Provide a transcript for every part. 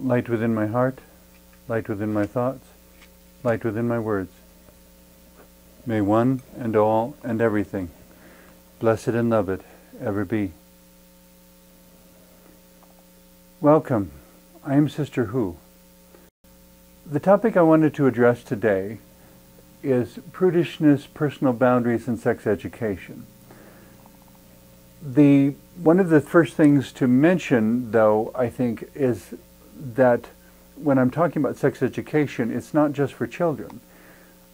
Light within my heart, light within my thoughts, light within my words. May one and all and everything, blessed and loved, ever be. Welcome. I am Sister Who. The topic I wanted to address today is prudishness, personal boundaries, and sex education. One of the first things to mention, though, I think, is that when I'm talking about sex education, it's not just for children.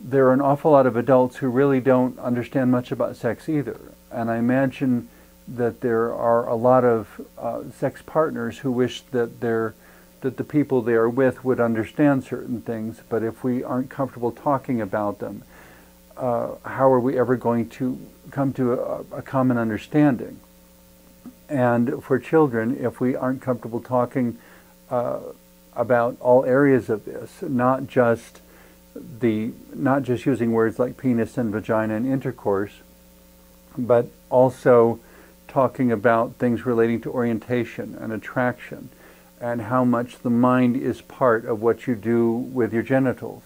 There are an awful lot of adults who really don't understand much about sex either. And I imagine that there are a lot of sex partners who wish that the people they are with would understand certain things, but if we aren't comfortable talking about them, how are we ever going to come to a common understanding? And for children, if we aren't comfortable talking about all areas of this, not just using words like penis and vagina and intercourse, but also talking about things relating to orientation and attraction, and how much the mind is part of what you do with your genitals.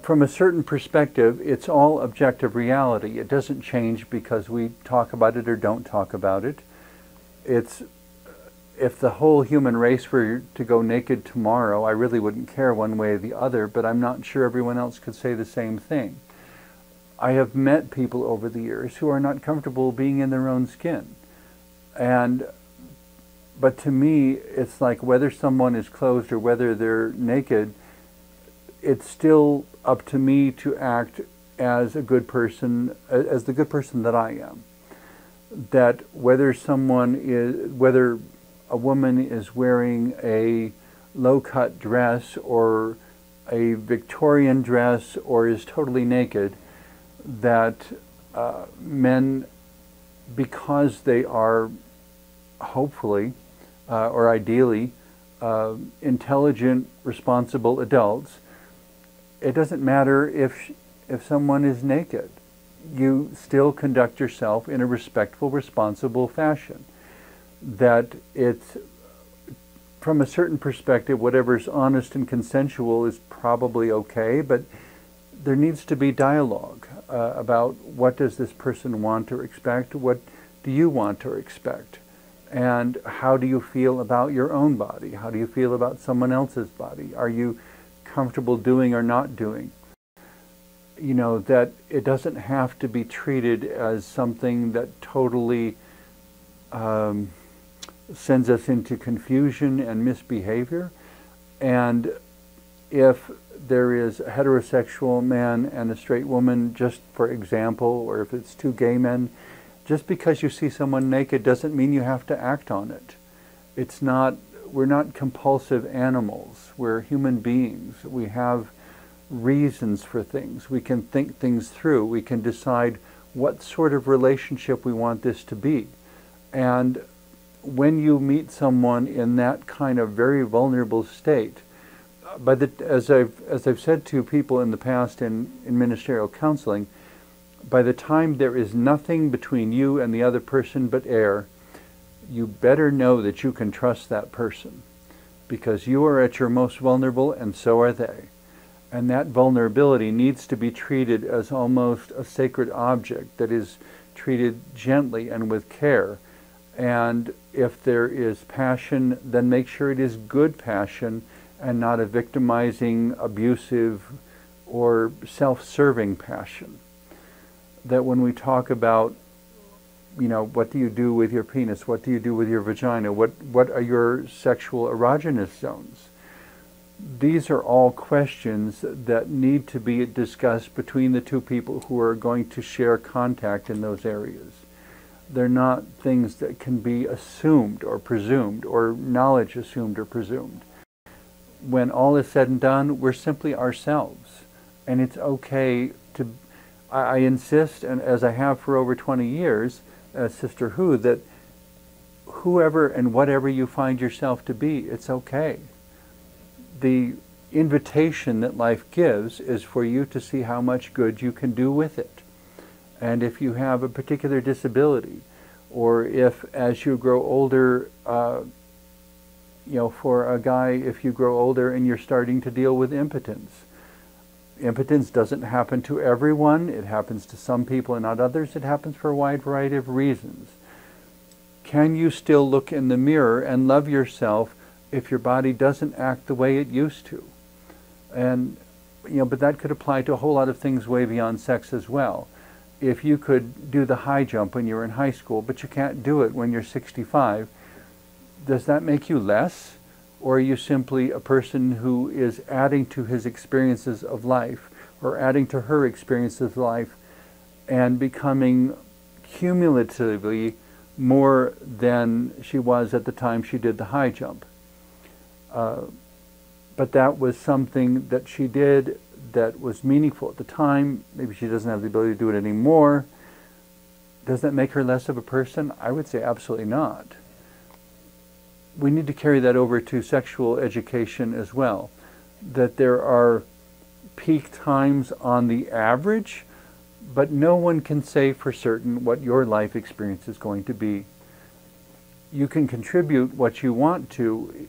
From a certain perspective, it's all objective reality. It doesn't change because we talk about it or don't talk about it. If the whole human race were to go naked tomorrow, I really wouldn't care one way or the other, but I'm not sure everyone else could say the same thing. I have met people over the years who are not comfortable being in their own skin. But to me, it's like whether someone is clothed or whether they're naked, it's still up to me to act as a good person, as the good person that I am. That whether a woman is wearing a low-cut dress or a Victorian dress or is totally naked, that men, because they are hopefully or ideally intelligent, responsible adults, it doesn't matter if someone is naked. You still conduct yourself in a respectful, responsible fashion. That it's, from a certain perspective, whatever's honest and consensual is probably okay, but there needs to be dialogue about what does this person want or expect, what do you want or expect, and how do you feel about your own body, how do you feel about someone else's body, are you comfortable doing or not doing. You know, that it doesn't have to be treated as something that totally sends us into confusion and misbehavior. And if there is a heterosexual man and a straight woman, just for example, or if it's two gay men, just because you see someone naked doesn't mean you have to act on it. We're not compulsive animals. We're human beings. We have reasons for things. We can think things through. We can decide what sort of relationship we want this to be. And when you meet someone in that kind of very vulnerable state, as I've said to people in the past in ministerial counseling, by the time there is nothing between you and the other person but air, you better know that you can trust that person, because you are at your most vulnerable and so are they. And that vulnerability needs to be treated as almost a sacred object that is treated gently and with care. And if there is passion, then make sure it is good passion and not a victimizing, abusive, or self-serving passion. That when we talk about, you know, what do you do with your penis? What do you do with your vagina? What are your sexual erogenous zones? These are all questions that need to be discussed between the two people who are going to share contact in those areas. They're not things that can be assumed or presumed, or knowledge assumed or presumed. When all is said and done, we're simply ourselves. And it's okay to, I insist, and as I have for over 20 years, as Sister Who, that whoever and whatever you find yourself to be, it's okay. The invitation that life gives is for you to see how much good you can do with it. And if you have a particular disability, or if as you grow older for a guy, if you grow older and you're starting to deal with impotence. Impotence doesn't happen to everyone. It happens to some people and not others. It happens for a wide variety of reasons. Can you still look in the mirror and love yourself if your body doesn't act the way it used to? And, but that could apply to a whole lot of things way beyond sex as well. If you could do the high jump when you were in high school, but you can't do it when you're 65, does that make you less? Or are you simply a person who is adding to his experiences of life, or adding to her experiences of life, and becoming cumulatively more than she was at the time she did the high jump? But that was something that she did that was meaningful at the time. Maybe she doesn't have the ability to do it anymore. Does that make her less of a person? I would say absolutely not. We need to carry that over to sexual education as well. That there are peak times on the average, but no one can say for certain what your life experience is going to be. You can contribute what you want to,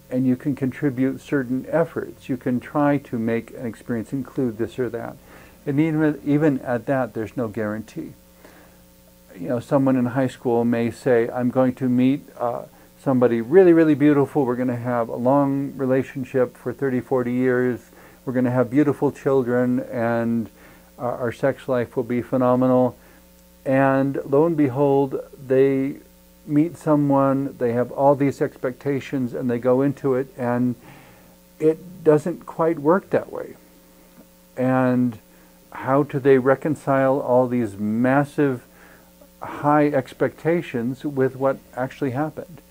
and you can contribute certain efforts. You can try to make an experience include this or that. And even at that, there's no guarantee. Someone in high school may say, I'm going to meet somebody really, really beautiful. We're going to have a long relationship for 30, 40 years. We're going to have beautiful children, and our sex life will be phenomenal. And lo and behold, they meet someone, they have all these expectations, and they go into it, and it doesn't quite work that way. And how do they reconcile all these massive high expectations with what actually happened?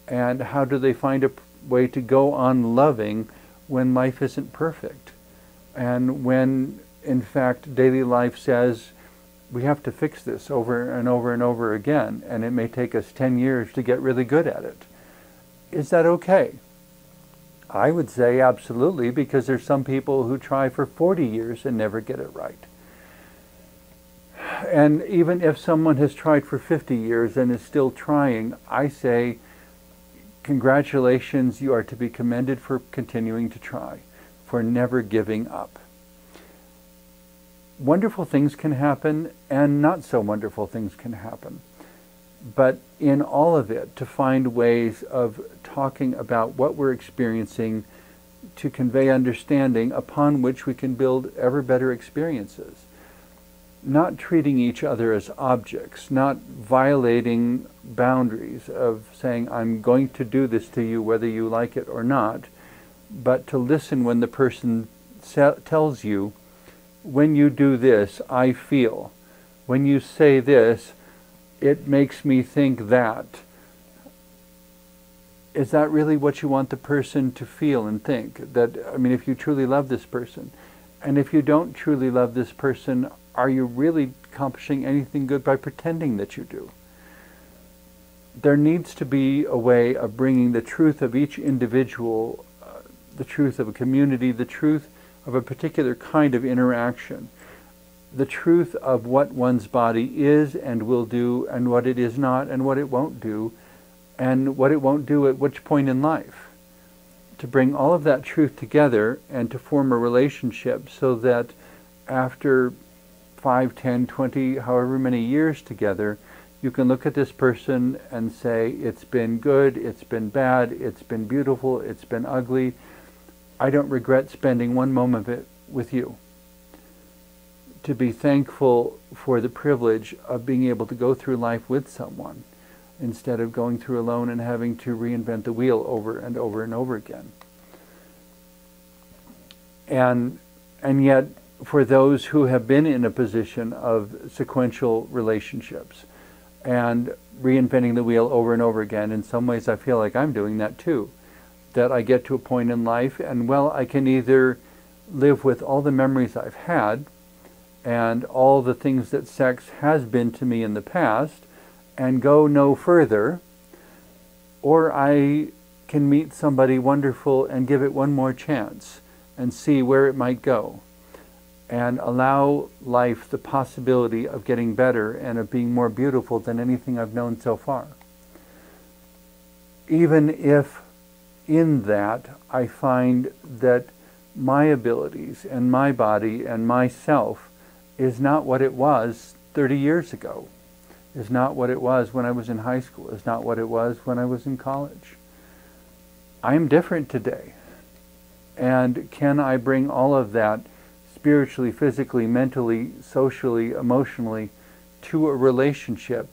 And how do they find a way to go on loving when life isn't perfect? And when, in fact, daily life says, we have to fix this over and over and over again, and it may take us 10 years to get really good at it. Is that okay? I would say absolutely, because there's some people who try for 40 years and never get it right. And even if someone has tried for 50 years and is still trying, I say, congratulations, you are to be commended for continuing to try, for never giving up. Wonderful things can happen, and not so wonderful things can happen. But in all of it, to find ways of talking about what we're experiencing to convey understanding upon which we can build ever better experiences. Not treating each other as objects, not violating boundaries of saying, I'm going to do this to you whether you like it or not, but to listen when the person tells you, when you do this, I feel. When you say this, it makes me think that. Is that really what you want the person to feel and think? That, if you truly love this person, and if you don't truly love this person, are you really accomplishing anything good by pretending that you do? There needs to be a way of bringing the truth of each individual, the truth of a community, the truth of a particular kind of interaction, the truth of what one's body is and will do, and what it is not, and what it won't do, and what it won't do at which point in life. To bring all of that truth together and to form a relationship so that after 5, 10, 20, however many years together, you can look at this person and say, it's been good, it's been bad, it's been beautiful, it's been ugly. I don't regret spending one moment of it with you. To be thankful for the privilege of being able to go through life with someone instead of going through alone and having to reinvent the wheel over and over and over again. And yet, for those who have been in a position of sequential relationships and reinventing the wheel over and over again, in some ways I feel like I'm doing that too. That I get to a point in life and, well, I can either live with all the memories I've had and all the things that sex has been to me in the past and go no further, or I can meet somebody wonderful and give it one more chance and see where it might go and allow life the possibility of getting better and of being more beautiful than anything I've known so far. even if in that I find that my abilities and my body and myself is not what it was 30 years ago, is not what it was when I was in high school, is not what it was when I was in college. I am different today. And can I bring all of that spiritually, physically, mentally, socially, emotionally to a relationship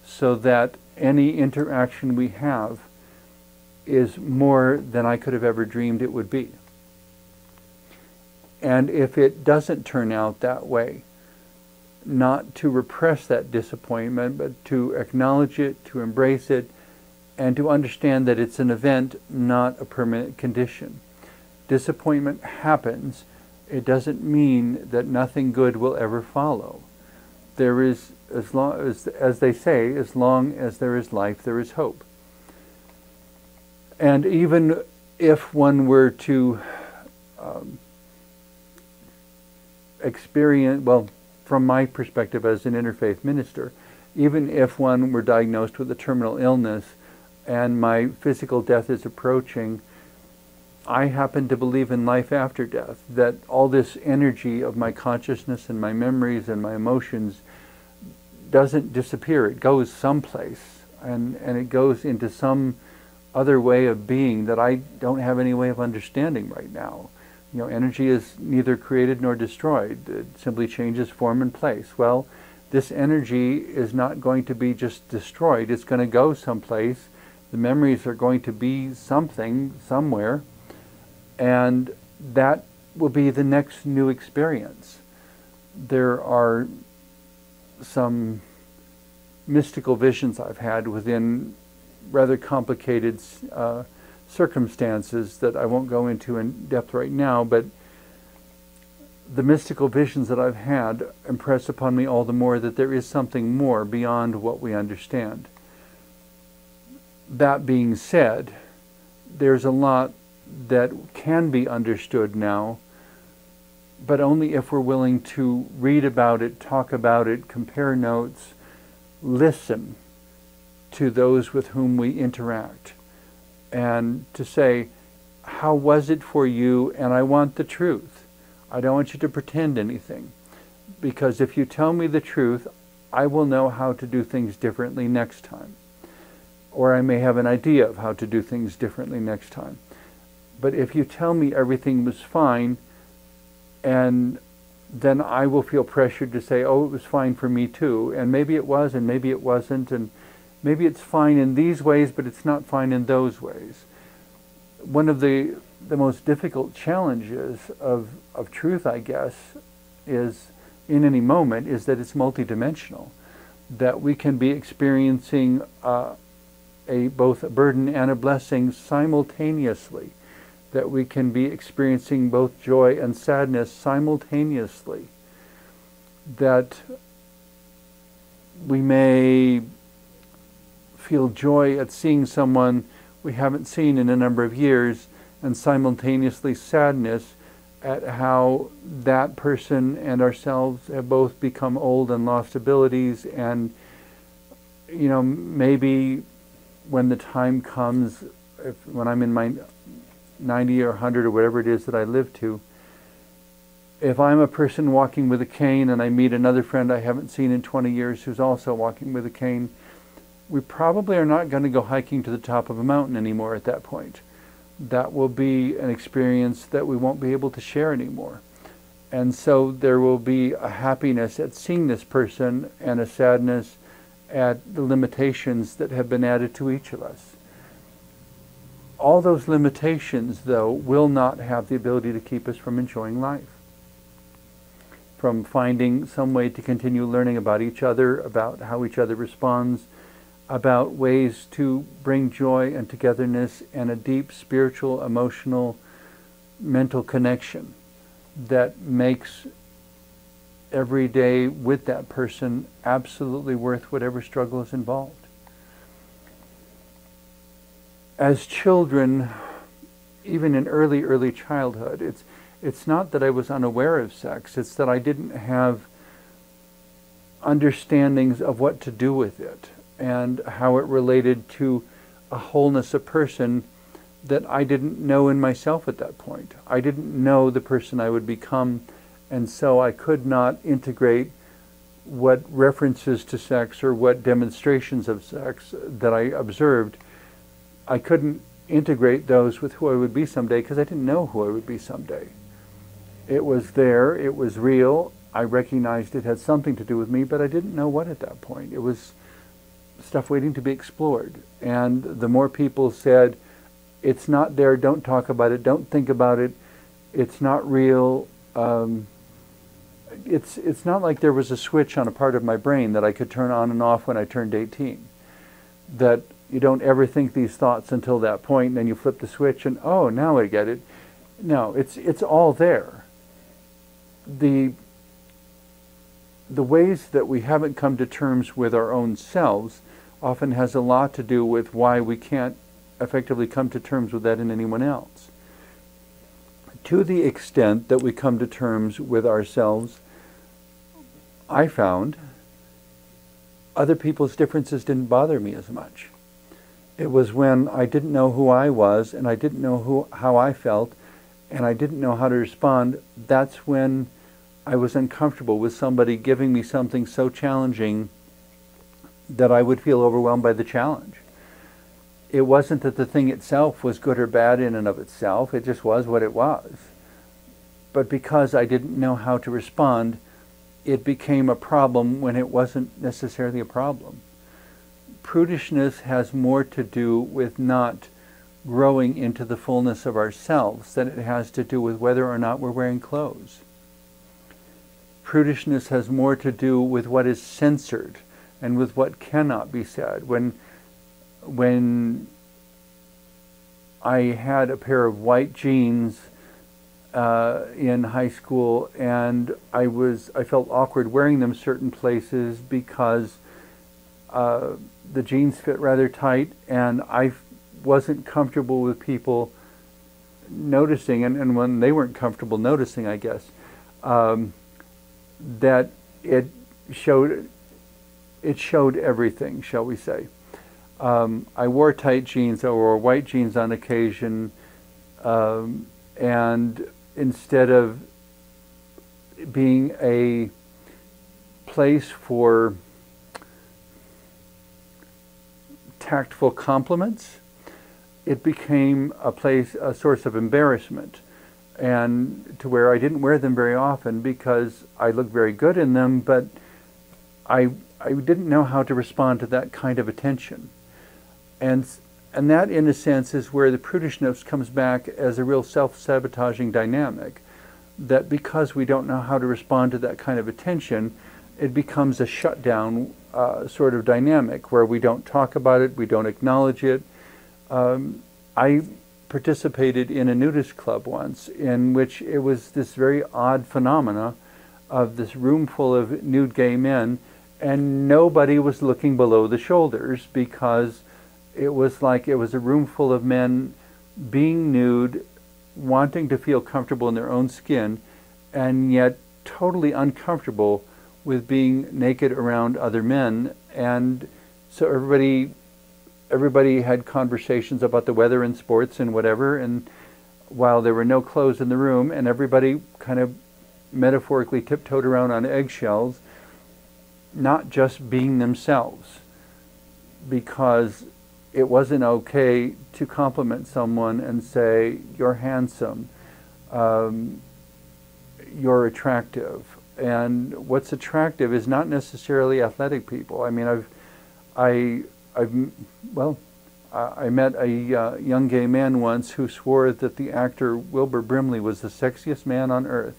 so that any interaction we have is more than I could have ever dreamed it would be? And if it doesn't turn out that way, not to repress that disappointment, but to acknowledge it, to embrace it, and to understand that it's an event, not a permanent condition. Disappointment happens. It doesn't mean that nothing good will ever follow. There is, as they say, as long as there is life, there is hope. And even if one were to experience, well, from my perspective as an interfaith minister, even if one were diagnosed with a terminal illness and my physical death is approaching, I happen to believe in life after death, that all this energy of my consciousness and my memories and my emotions doesn't disappear. It goes someplace, and it goes into some other way of being that I don't have any way of understanding right now. You know, energy is neither created nor destroyed. It simply changes form and place. Well, this energy is not going to be just destroyed. It's going to go someplace. The memories are going to be something, somewhere, and that will be the next new experience. There are some mystical visions I've had within rather complicated circumstances that I won't go into in depth right now, but the mystical visions that I've had impress upon me all the more that there is something more beyond what we understand. That being said, there's a lot that can be understood now, but only if we're willing to read about it, talk about it, compare notes, listen to those with whom we interact, and to say, how was it for you? And I want the truth. I don't want you to pretend anything. Because if you tell me the truth, I will know how to do things differently next time. Or I may have an idea of how to do things differently next time. But if you tell me everything was fine, and then I will feel pressured to say, oh, it was fine for me too. And maybe it was, and maybe it wasn't, and maybe it's fine in these ways, but it's not fine in those ways. One of the most difficult challenges of truth, I guess, is in any moment, is that it's multidimensional. That we can be experiencing both a burden and a blessing simultaneously. That we can be experiencing both joy and sadness simultaneously. That we may feel joy at seeing someone we haven't seen in a number of years, and simultaneously sadness at how that person and ourselves have both become old and lost abilities. And you know, maybe when the time comes, when I'm in my 90 or 100 or whatever it is that I live to, if I'm a person walking with a cane and I meet another friend I haven't seen in 20 years who's also walking with a cane, we probably are not going to go hiking to the top of a mountain anymore at that point. That will be an experience that we won't be able to share anymore. And so there will be a happiness at seeing this person and a sadness at the limitations that have been added to each of us. All those limitations, though, will not have the ability to keep us from enjoying life, from finding some way to continue learning about each other, about how each other responds, about ways to bring joy and togetherness and a deep spiritual, emotional, mental connection that makes every day with that person absolutely worth whatever struggle is involved. As children, even in early childhood, it's not that I was unaware of sex, it's that I didn't have understandings of what to do with it and how it related to a wholeness of person that I didn't know in myself at that point. I didn't know the person I would become, and so I could not integrate what references to sex or what demonstrations of sex that I observed. I couldn't integrate those with who I would be someday because I didn't know who I would be someday. It was there, it was real, I recognized it had something to do with me, but I didn't know what at that point. It was stuff waiting to be explored. And the more people said, it's not there, don't talk about it, don't think about it, it's not real, it's not like there was a switch on a part of my brain that I could turn on and off when I turned 18. That you don't ever think these thoughts until that point, and then you flip the switch and, oh, now I get it. No, it's all there. The ways that we haven't come to terms with our own selves often has a lot to do with why we can't effectively come to terms with that in anyone else. To the extent that we come to terms with ourselves, I found other people's differences didn't bother me as much. It was when I didn't know who I was and I didn't know how I felt and I didn't know how to respond, that's when I was uncomfortable with somebody giving me something so challenging that I would feel overwhelmed by the challenge. It wasn't that the thing itself was good or bad in and of itself, it just was what it was. But because I didn't know how to respond, it became a problem when it wasn't necessarily a problem. Prudishness has more to do with not growing into the fullness of ourselves than it has to do with whether or not we're wearing clothes. Prudishness has more to do with what is censored and with what cannot be said. When I had a pair of white jeans in high school, and I felt awkward wearing them certain places because the jeans fit rather tight, and I wasn't comfortable with people noticing, and when they weren't comfortable noticing, I guess, that it showed everything, shall we say. I wore tight jeans, I wore white jeans on occasion, and instead of being a place for tactful compliments, it became a source of embarrassment, and to where I didn't wear them very often because I looked very good in them, but I didn't know how to respond to that kind of attention. And that, in a sense, is where the prudishness comes back as a real self-sabotaging dynamic, that because we don't know how to respond to that kind of attention, it becomes a shutdown sort of dynamic where we don't talk about it, we don't acknowledge it. I participated in a nudist club once in which it was this very odd phenomena of this room full of nude gay men, and nobody was looking below the shoulders because it was like it was a room full of men being nude, wanting to feel comfortable in their own skin, and yet totally uncomfortable with being naked around other men. And so everybody had conversations about the weather and sports and whatever, and while there were no clothes in the room, and everybody kind of metaphorically tiptoed around on eggshells, not just being themselves, because it wasn't okay to compliment someone and say, you're handsome, you're attractive. And what's attractive is not necessarily athletic people. I mean, I met a young gay man once who swore that the actor Wilbur Brimley was the sexiest man on earth.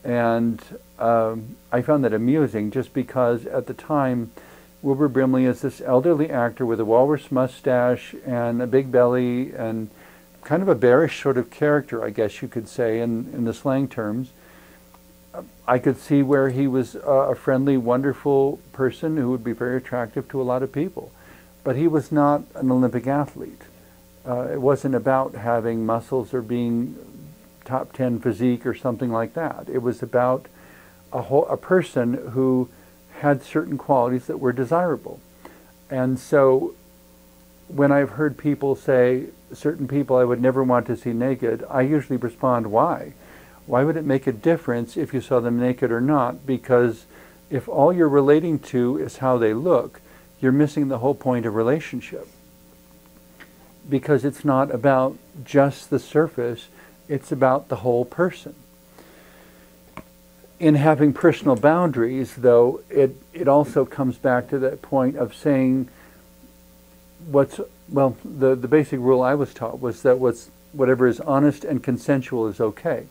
And I found that amusing just because at the time, Wilbur Brimley is this elderly actor with a walrus mustache and a big belly and kind of a bearish sort of character, I guess you could say, in the slang terms. I could see where he was a friendly, wonderful person who would be very attractive to a lot of people. But he was not an Olympic athlete. It wasn't about having muscles or being top 10 physique or something like that. It was about a person who had certain qualities that were desirable. And so when I've heard people say, certain people I would never want to see naked, I usually respond, why? Why would it make a difference if you saw them naked or not? Because if all you're relating to is how they look, you're missing the whole point of relationship. Because it's not about just the surface, it's about the whole person. In having personal boundaries, though, it also comes back to that point of saying the basic rule I was taught was that whatever is honest and consensual is okay.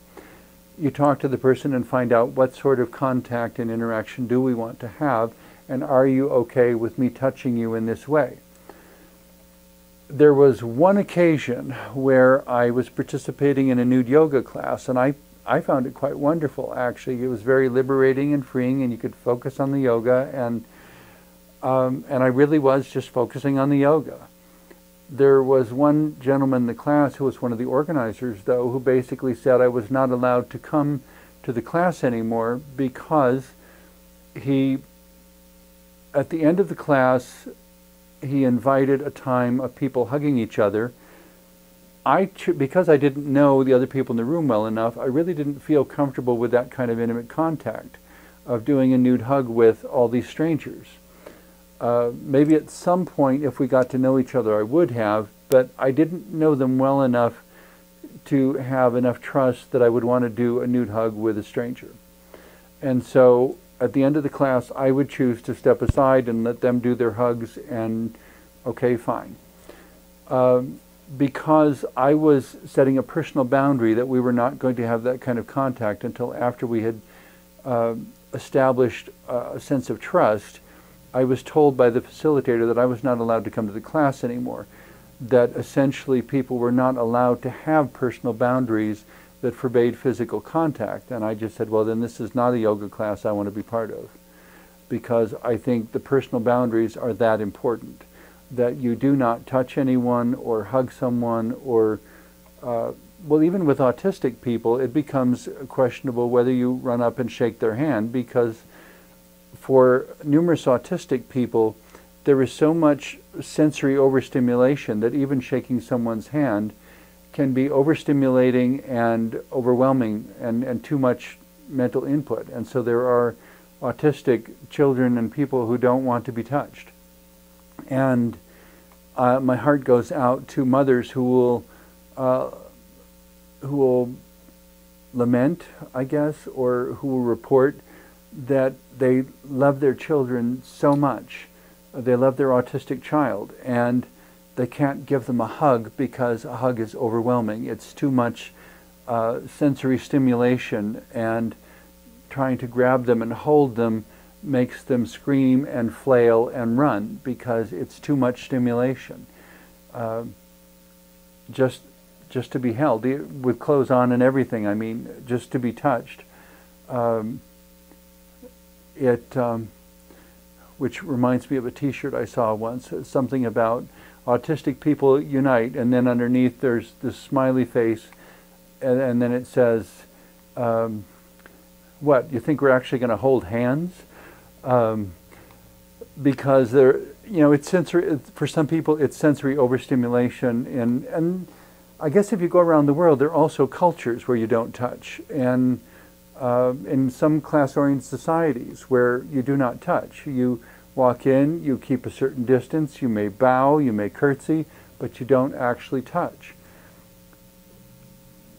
You talk to the person and find out what sort of contact and interaction do we want to have, and are you okay with me touching you in this way? There was one occasion where I was participating in a nude yoga class, and I found it quite wonderful, actually. It was very liberating and freeing, and you could focus on the yoga, and I really was just focusing on the yoga. There was one gentleman in the class who was one of the organizers, though, who basically said I was not allowed to come to the class anymore because at the end of the class, he invited a time of people hugging each other. Because I didn't know the other people in the room well enough, I really didn't feel comfortable with that kind of intimate contact of doing a nude hug with all these strangers. Maybe at some point, if we got to know each other, I would have, but I didn't know them well enough to have enough trust that I would want to do a nude hug with a stranger. And so at the end of the class, I would choose to step aside and let them do their hugs, and okay, fine. Because I was setting a personal boundary that we were not going to have that kind of contact until after we had established a sense of trust, I was told by the facilitator that I was not allowed to come to the class anymore, that essentially people were not allowed to have personal boundaries that forbade physical contact. And I just said, well, then this is not a yoga class I want to be part of, because I think the personal boundaries are that important, that you do not touch anyone or hug someone or, well, even with autistic people, it becomes questionable whether you run up and shake their hand, because for numerous autistic people, there is so much sensory overstimulation that even shaking someone's hand can be overstimulating and overwhelming and too much mental input. And so there are autistic children and people who don't want to be touched. And my heart goes out to mothers who will lament, I guess, or who will report that they love their children so much. They love their autistic child, and they can't give them a hug because a hug is overwhelming. It's too much sensory stimulation, and trying to grab them and hold them makes them scream and flail and run because it's too much stimulation. Just to be held, with clothes on and everything, I mean, just to be touched. Which reminds me of a T-shirt I saw once, something about autistic people unite, and then underneath there's this smiley face, and then it says, what, you think we're actually going to hold hands? Because they're, it's sensory, for some people it's sensory overstimulation, and I guess if you go around the world, there are also cultures where you don't touch, and in some class-oriented societies where you do not touch. You walk in, you keep a certain distance, you may bow, you may curtsy, but you don't actually touch.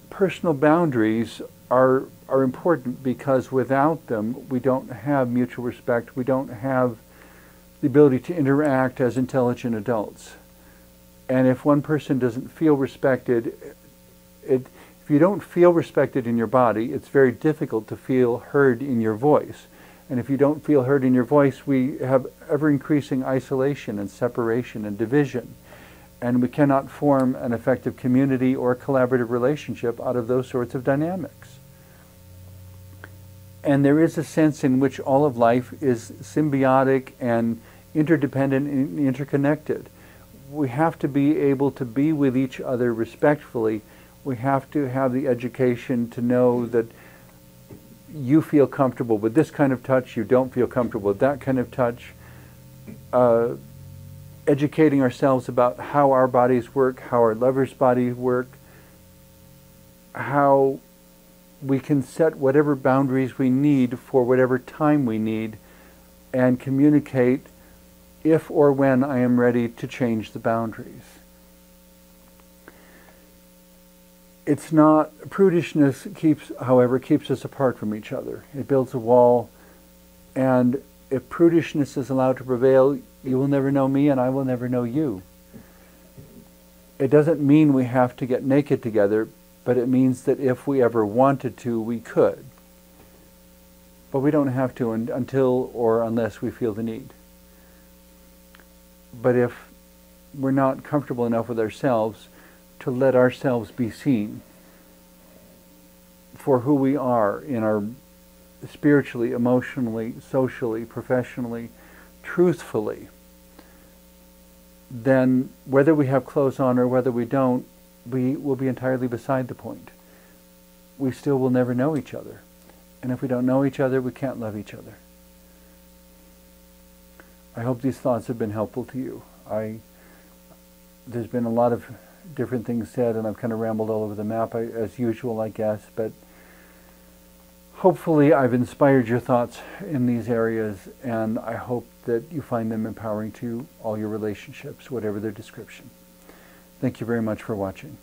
Personal boundaries are important because without them, we don't have mutual respect, we don't have the ability to interact as intelligent adults. And if one person doesn't feel respected, if you don't feel respected in your body, it's very difficult to feel heard in your voice. And if you don't feel heard in your voice, we have ever-increasing isolation and separation and division. And we cannot form an effective community or collaborative relationship out of those sorts of dynamics. And there is a sense in which all of life is symbiotic and interdependent and interconnected. We have to be able to be with each other respectfully. We have to have the education to know that you feel comfortable with this kind of touch, you don't feel comfortable with that kind of touch. educating ourselves about how our bodies work, how our lovers' bodies work, how we can set whatever boundaries we need for whatever time we need, and communicate if or when I am ready to change the boundaries. It's not, prudishness however, keeps us apart from each other. It builds a wall, and if prudishness is allowed to prevail, you will never know me and I will never know you. It doesn't mean we have to get naked together, but it means that if we ever wanted to, we could. But we don't have to until or unless we feel the need. But if we're not comfortable enough with ourselves to let ourselves be seen for who we are in our spiritually, emotionally, socially, professionally, truthfully, then whether we have clothes on or whether we don't, we will be entirely beside the point. We still will never know each other. And if we don't know each other, we can't love each other. I hope these thoughts have been helpful to you. There's been a lot of different things said, and I've kind of rambled all over the map, as usual, I guess, but hopefully I've inspired your thoughts in these areas, and I hope that you find them empowering to all your relationships, whatever their description. Thank you very much for watching.